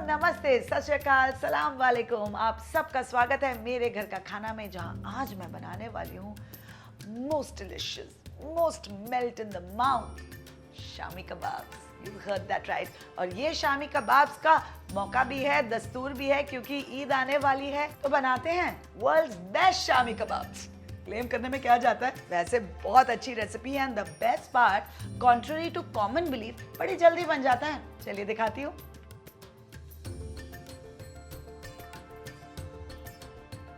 नमस्ते, सत श्री अकाल, सलाम वालेकुम। आप सबका स्वागत है मेरे घर का खाना में, जहां आज मैं बनाने वाली हूँ most delicious, most melt in the mouth Shami kebabs. You heard that right. और ये शामी कबाब्स का मौका भी है, दस्तूर भी है, क्योंकि ईद आने वाली है तो बनाते हैं world's best shami kebabs. Claim करने में क्या जाता है, वैसे बहुत अच्छी रेसिपी है। And the best part, contrary to common belief, बड़ी जल्दी बन जाता है। चलिए दिखाती हूँ।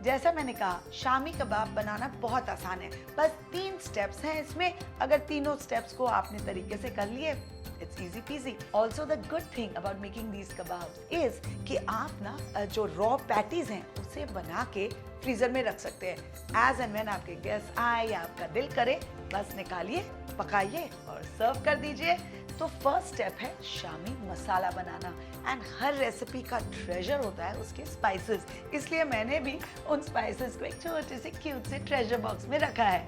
जैसा मैंने कहा, शामी कबाब बनाना बहुत आसान है। बस 3 स्टेप्स हैं इसमें। अगर तीनों स्टेप्स को आपने तरीके से कर लिए, it's easy PG. Also the good thing about making these kebabs is कि आप ना जो रॉ पैटीज हैं उसे बना के फ्रीजर में रख सकते हैं। एज एंड व्हेन आपके गेस्ट आए या आपका दिल करे, बस निकालिए, पकाइए और सर्व कर दीजिए। तो फर्स्ट स्टेप है शामी मसाला बनाना। एंड हर रेसिपी का ट्रेजर होता है उसके स्पाइसेस, इसलिए मैंने भी उन स्पाइसेस को एक छोटे से क्यूट से ट्रेजर बॉक्स में रखा है।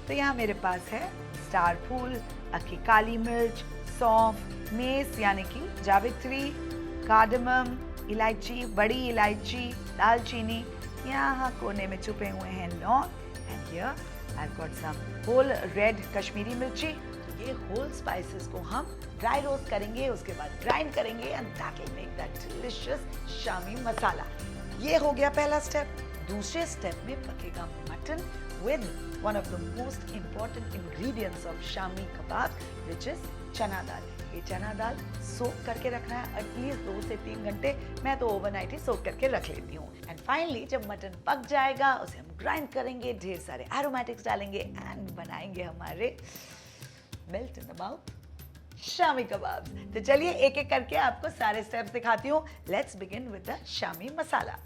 तो यहाँ मेरे पास है स्टार फूल, अक्की काली मिर्च, सौंफ, मेस यानी कि जावित्री, कार्डमम, इलायची, बड़ी इलायची, दालचीनी, यहाँ कोने में छुपे हुए हैं लौंग। And here I've got some whole red Kashmiri मिर्ची। ये होल स्पाइसेस को हम ड्राई रोस्ट करेंगे, उसके बाद ग्राइंड करेंगे and that will make that delicious shami masala. ये हो गया पहला स्टेप। दूसरे स्टेप में पकेगा mutton with one of the most important ingredients of shami kebab, which is चना दाल। ये चना दाल सोक करके रखना है एटलीस्ट 2 से 3 घंटे। मैं तो ओवरनाइट ही सोक करके रख लेती हूँ। एंड फाइनली जब मटन पक जाएगा, उसे हम ग्राइंड करेंगे, ढेर सारे एरोमेटिक्स डालेंगे एंड बनाएंगे हमारे melt in the mouth shami kebab. तो चलिए एक एक करके आपको सारे स्टेप्स दिखाती हूँ। Let's begin with the shami masala.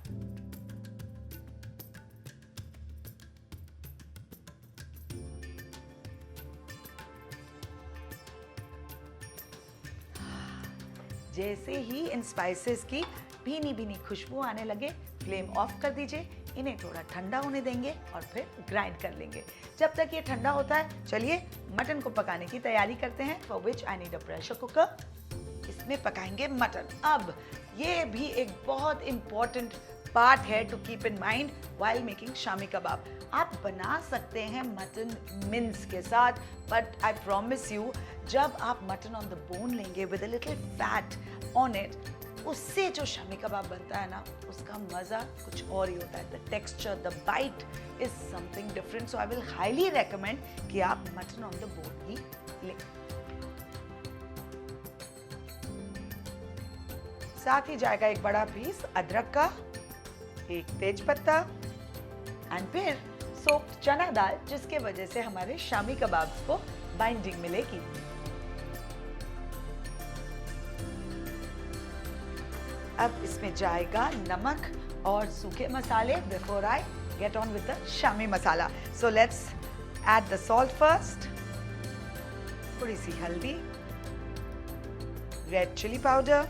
जैसे ही इन स्पाइसेस की भीनी भीनी खुशबू आने लगे, फ्लेम ऑफ कर दीजिए। इन्हें थोड़ा ठंडा होने देंगे और फिर ग्राइंड कर लेंगे। जब तक ये ठंडा होता है, चलिए मटन को पकाने की तैयारी करते हैं। For which I need a pressure cooker. इसमें पकाएंगे मटन। अब ये भी एक बहुत इंपॉर्टेंट पार्ट है to keep in mind while making shami kebab. आप बना सकते हैं मटन मिन्स के साथ, बट आई प्रॉमिस यू, जब आप मटन ऑन द बोन लेंगे with a little fat on it, उससे जो शामी कबाब बनता है ना, उसका मजा कुछ और ही होता है। The texture, the bite is something different. So I will highly recommend कि आप मटन ऑन द बोन ही लें। साथ ही जाएगा एक बड़ा पीस अदरक का, एक तेज पत्ता एंड फिर सोक्ड चना दाल, जिसके वजह से हमारे शामी कबाब्स को बाइंडिंग मिलेगी। अब इसमें जाएगा नमक और सूखे मसाले before I get on with the shami masala. So let's add the salt first, थोड़ी सी हल्दी, रेड चिली पाउडर,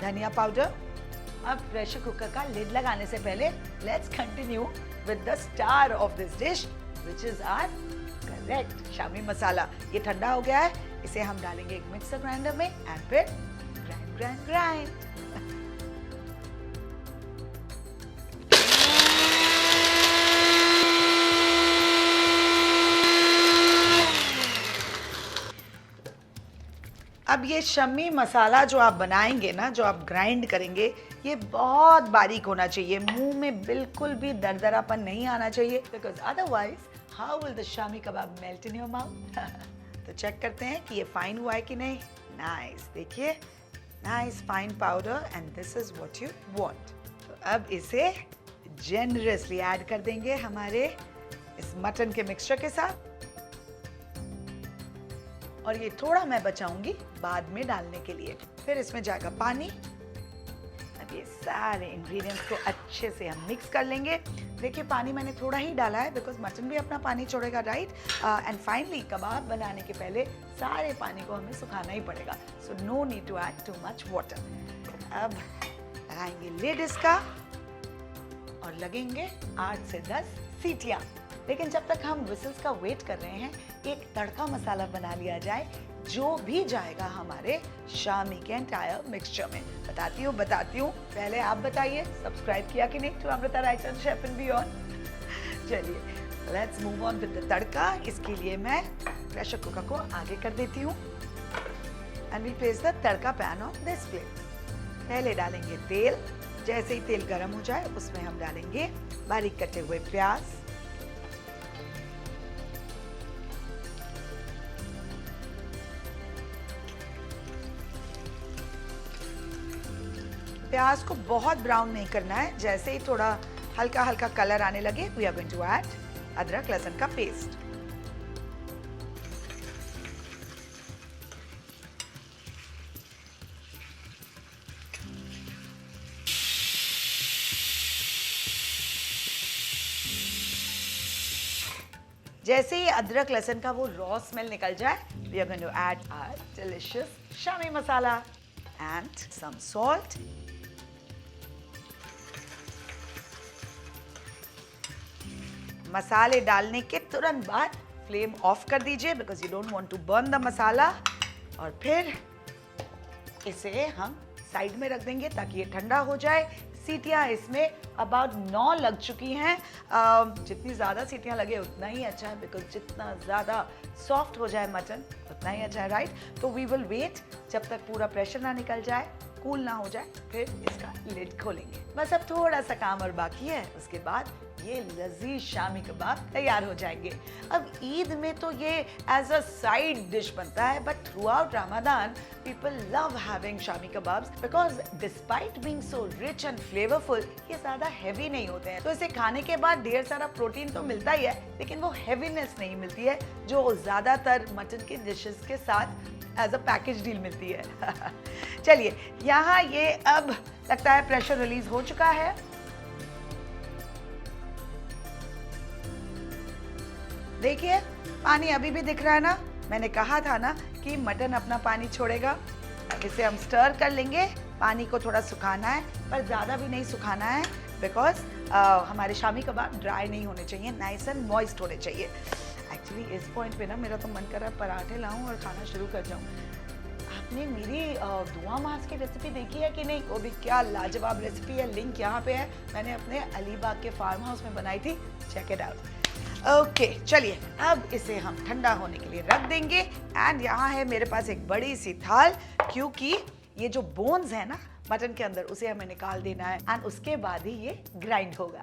धनिया पाउडर। अब प्रेशर कुकर का लिड लगाने से पहले let's continue with the star of this dish, which is our correct shami masala. ये ठंडा हो गया है, इसे हम डालेंगे एक मिक्सर ग्राइंडर में एंड फिर ग्राइंड ग्राइंड ग्राइंड। अब ये शमी मसाला जो आप बनाएंगे ना, जो आप ग्राइंड करेंगे, ये बहुत बारीक होना चाहिए। मुंह में बिल्कुल भी दरदरापन नहीं आना चाहिए, because otherwise how will the shami kebab melt in your mouth. तो चेक करते हैं कि ये फाइन हुआ है कि नहीं। नाइस, देखिए, nice fine powder and this is what you want. तो अब इसे जेनरसली ऐड कर देंगे हमारे इस मटन के मिक्सचर के साथ। और ये थोड़ा मैं बचाऊंगी बाद में डालने के लिए। फिर इसमें जाएगा पानी। अब ये सारे इंग्रेडिएंट्स को अच्छे से हम मिक्स कर लेंगे। देखिए, पानी मैंने थोड़ा ही डाला है बिकॉज मटन भी अपना पानी छोड़ेगा, राइट। एंड फाइनली कबाब बनाने के पहले सारे पानी को हमें सुखाना ही पड़ेगा, so no need to add too much water. अब लगाएंगे लिड इसका और लगेंगे 8 से 10 सीटियाँ। लेकिन जब तक हम विसल्स का वेट कर रहे हैं, एक तड़का मसाला बना लिया जाए जो भी जाएगा हमारे शामी के एंटायर मिक्सचर में। बताती हूँ। पहले आप बताइए सब्सक्राइब किया कि नहीं to Amrita Raichand chef and beyond. चलिए let's move on with the tadka. इसके लिए मैं प्रेशर कुकर को आगे कर देती हूँ and we place the tadka pan on this plate. पहले डालेंगे तेल। जैसे ही तेल गर्म हो जाए उसमें हम डालेंगे बारीक कटे हुए प्याज, प्याज को बहुत ब्राउन नहीं करना है। जैसे ही थोड़ा हल्का हल्का कलर आने लगे we are going to add अदरक लहसुन का पेस्ट। जैसे ही अदरक लहसुन का वो रॉ स्मेल निकल जाए we are going to add our delicious shami masala and some salt. मसाले डालने के तुरंत बाद फ्लेम ऑफ कर दीजिए because you don't want to burn the masala. और फिर इसे हम साइड में रख देंगे ताकि ये ठंडा हो जाए। सीटियाँ इसमें अबाउट 9 लग चुकी हैं। जितनी ज़्यादा सीटियाँ लगे उतना ही अच्छा है बिकॉज जितना ज़्यादा सॉफ्ट हो जाए मटन उतना ही अच्छा है, राइट। तो वी विल वेट जब तक पूरा प्रेशर ना निकल जाए, कूल ना हो जाए, फिर इसका लिड खोलेंगे। बस अब थोड़ा सा काम और बाकी है, उसके बाद ये लजीज शामी कबाब तैयार हो जाएंगे। अब ईद में तो ये एज अ साइड डिश बनता है but through out Ramzan people love having Shami kebabs because despite being so rich and flavourful ये ज़्यादा हैवी नहीं होते हैं। तो इसे खाने के बाद ढेर सारा प्रोटीन तो मिलता ही है लेकिन वो हैवीनेस नहीं मिलती है जो ज़्यादातर मटन के डिशेस के साथ एज अ पैकेज डील मिलती है। चलिए यहाँ ये अब लगता है प्रेशर रिलीज हो चुका है। देखिए पानी अभी भी दिख रहा है ना, मैंने कहा था ना कि मटन अपना पानी छोड़ेगा। अब इसे हम स्टर कर लेंगे। पानी को थोड़ा सुखाना है पर ज़्यादा भी नहीं सुखाना है बिकॉज हमारे शामी कबाब ड्राई नहीं होने चाहिए, नाइस एंड मॉइस्ट होने चाहिए। एक्चुअली इस पॉइंट पे ना मेरा तो मन कर रहा है पराठे लाऊं और खाना शुरू कर जाऊं। आपने मेरी दुआ मास की रेसिपी देखी है कि नहीं? वो भी क्या लाजवाब रेसिपी है, लिंक यहाँ पे है, मैंने अपने अलीबाग के फार्म हाउस में बनाई थी, चेक इट आउट। ओके चलिए अब इसे हम ठंडा होने के लिए रख देंगे एंड यहाँ है मेरे पास एक बड़ी सी थाल क्योंकि ये जो बोन्स है ना मटन के अंदर उसे हमें निकाल देना है एंड उसके बाद ही ये ग्राइंड होगा।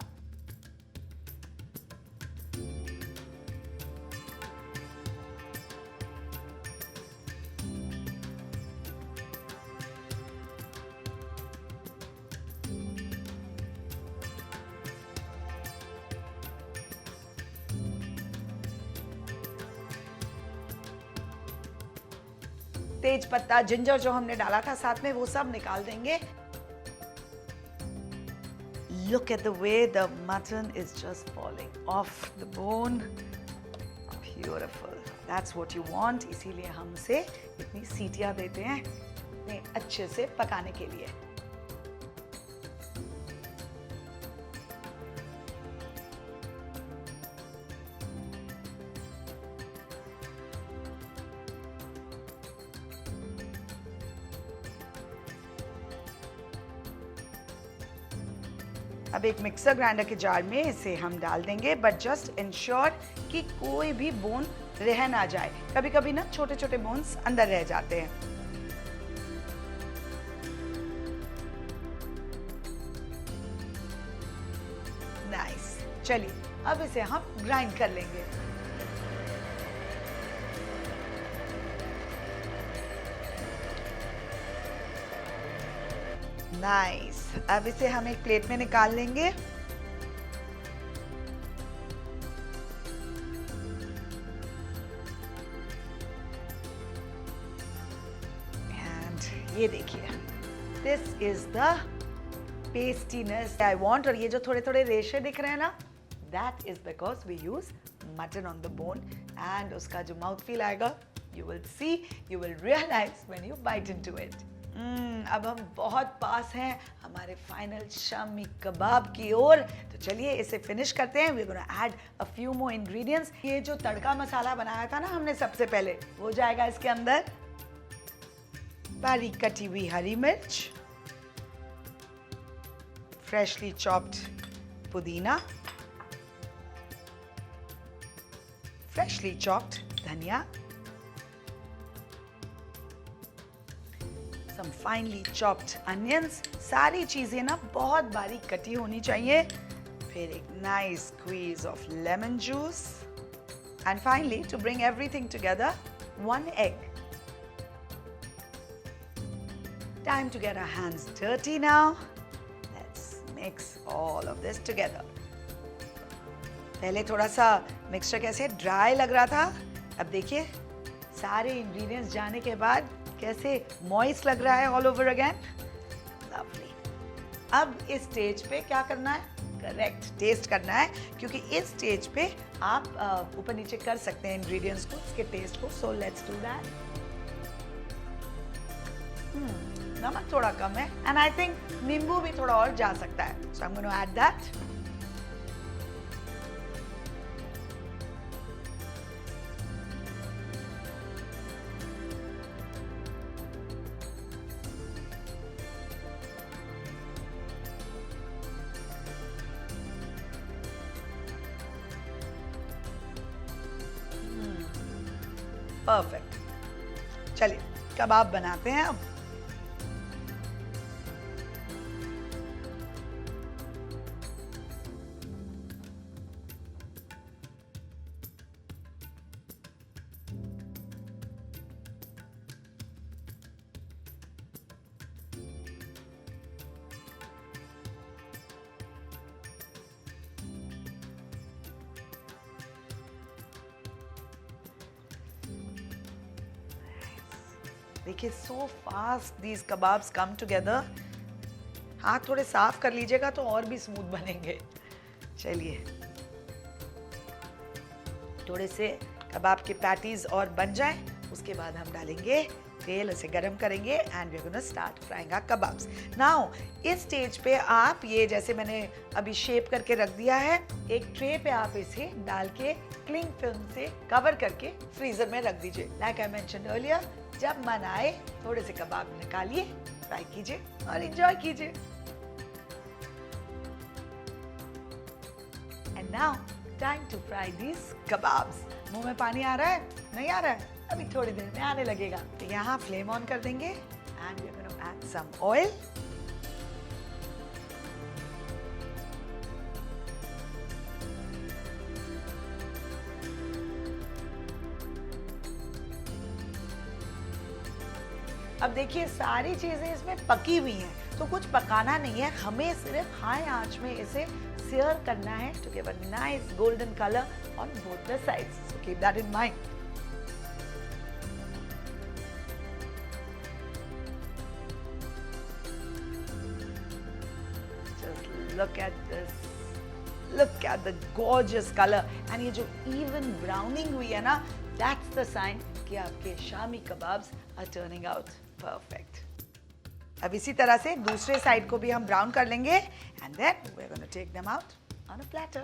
तेज पत्ता जिंजर जो हमने डाला था साथ में वो सब निकाल देंगे। Look at the way the mutton is just falling off the bone. Beautiful. That's what you want. इसीलिए हम उसे इतनी सीटियां देते हैं इतने अच्छे से पकाने के लिए। अब एक मिक्सर ग्राइंडर के जार में इसे हम डाल देंगे बट जस्ट इंश्योर कि कोई भी बोन रह ना जाए। कभी कभी ना छोटे छोटे बोन्स अंदर रह जाते हैं। नाइस। चलिए अब इसे हम ग्राइंड कर लेंगे। नाइस। अब इसे हम एक प्लेट में निकाल लेंगे एंड ये देखिए this is the pastiness I want. और ये जो थोड़े थोड़े रेशे दिख रहे हैं ना that is because we use mutton on the bone and उसका जो माउथ फील आएगा you will see, you will realise when you bite into it. अब हम बहुत पास हैं हमारे फाइनल शामी कबाब की ओर। तो चलिए इसे फिनिश करते हैं। We are gonna add a few more ingredients. ये जो तड़का मसाला बनाया था ना हमने सबसे पहले, वो जाएगा इसके अंदर। बारीक कटी हुई हरी मिर्च, फ्रेशली चॉप्ड पुदीना, फ्रेशली चॉप्ड धनिया, some finely chopped onions। सारी चीजें ना बहुत बारीक कटी होनी चाहिए। फिर एक nice squeeze of lemon juice and finally to bring everything together, 1 egg। Time to get our hands dirty now। Let's mix all of this together। पहले थोड़ा सा मिक्सचर कैसे ड्राई लग रहा था, अब देखिए सारे इंग्रेडिएंट्स जाने के बाद कैसे मॉइस्ट लग रहा है ऑल ओवर अगेन। लवली। अब इस स्टेज पे क्या करना है? करेक्ट, टेस्ट करना है, क्योंकि इस स्टेज पे आप ऊपर नीचे कर सकते हैं इंग्रेडिएंट्स को, इसके टेस्ट को। So let's do that. नमक थोड़ा कम है एंड आई थिंक नींबू भी थोड़ा और जा सकता है। So I am gonna add that. Perfect. चलिए कबाब बनाते हैं अब। देखिए so fast these kebabs come together. हाथ थोड़े साफ कर लीजिएगा तो और भी स्मूथ बनेंगे। चलिए थोड़े से कबाब के पैटीज और बन जाए, उसके बाद हम डालेंगे तेल, उसे गरम करेंगे and we are gonna start frying our kebabs. Now इस स्टेज पे आप ये जैसे मैंने अभी शेप करके रख दिया है, एक ट्रे पे आप इसे डाल के क्लिंग फिल्म से कवर करके फ्रीजर में रख दीजिए। लाइक आई मेंशन्ड अर्लियर, जब मन आए थोड़े से कबाब निकालिए, फ्राई कीजिए और एंजॉय कीजिए। And now time to fry these kebabs. मुंह में पानी आ रहा है? नहीं आ रहा है? अभी थोड़ी देर में आने लगेगा। तो यहाँ फ्लेम ऑन कर देंगे and we are gonna add some oil. अब देखिए सारी चीजें इसमें पकी हुई हैं, तो कुछ पकाना नहीं है, हमें सिर्फ हाई आंच में इसे sear करना है to give a nice golden color on both the sides. So keep that in mind. Just look at this. Look at the gorgeous color. And ये जो even browning हुई है ना, that's the sign कि आपके Shami kebabs are turning out perfect. अब इसी तरह से दूसरे साइड को भी हम ब्राउन कर लेंगे and then we're going to take them out on a platter.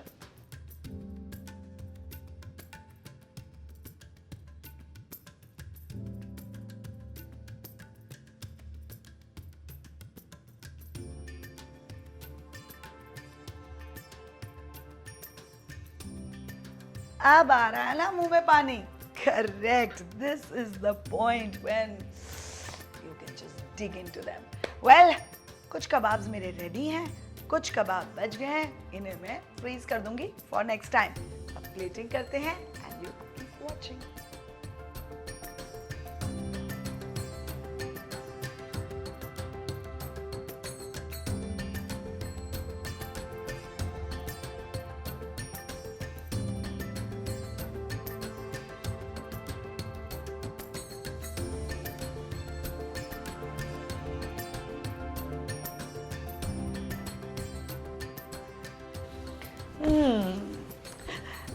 अब आ रहा है ना मुंह में पानी? Correct. This is the point when you can just dig into them. Well, कुछ कबाब्स मेरे रेडी हैं, कुछ कबाब बच गए हैं, इन्हें मैं फ्रीज कर दूंगी फॉर नेक्स्ट टाइम। अब प्लेटिंग करते हैं एंड यू कीप वाचिंग।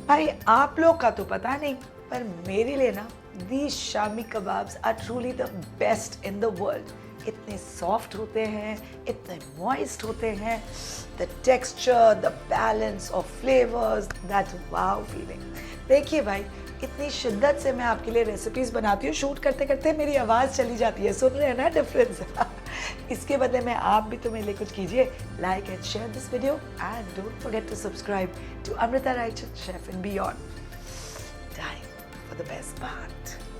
भाई आप लोग का तो पता नहीं, पर मेरे लिए ना these Shami kebabs are truly the best in the world। इतने सॉफ्ट होते हैं, इतने मॉइस्ट होते हैं. The texture, the balance of flavours, that wow feeling. देखिए भाई, इतनी शिद्दत से मैं आपके लिए रेसिपीज़ बनाती हूँ, शूट करते करते मेरी आवाज़ चली जाती है. सुन रहे हैं ना डिफरेंस? इसके बदले में आप भी तो मेरे लिए कुछ कीजिए. Like and share this video and don't forget to subscribe to Amrita Raichand chef and beyond. Time for the best part.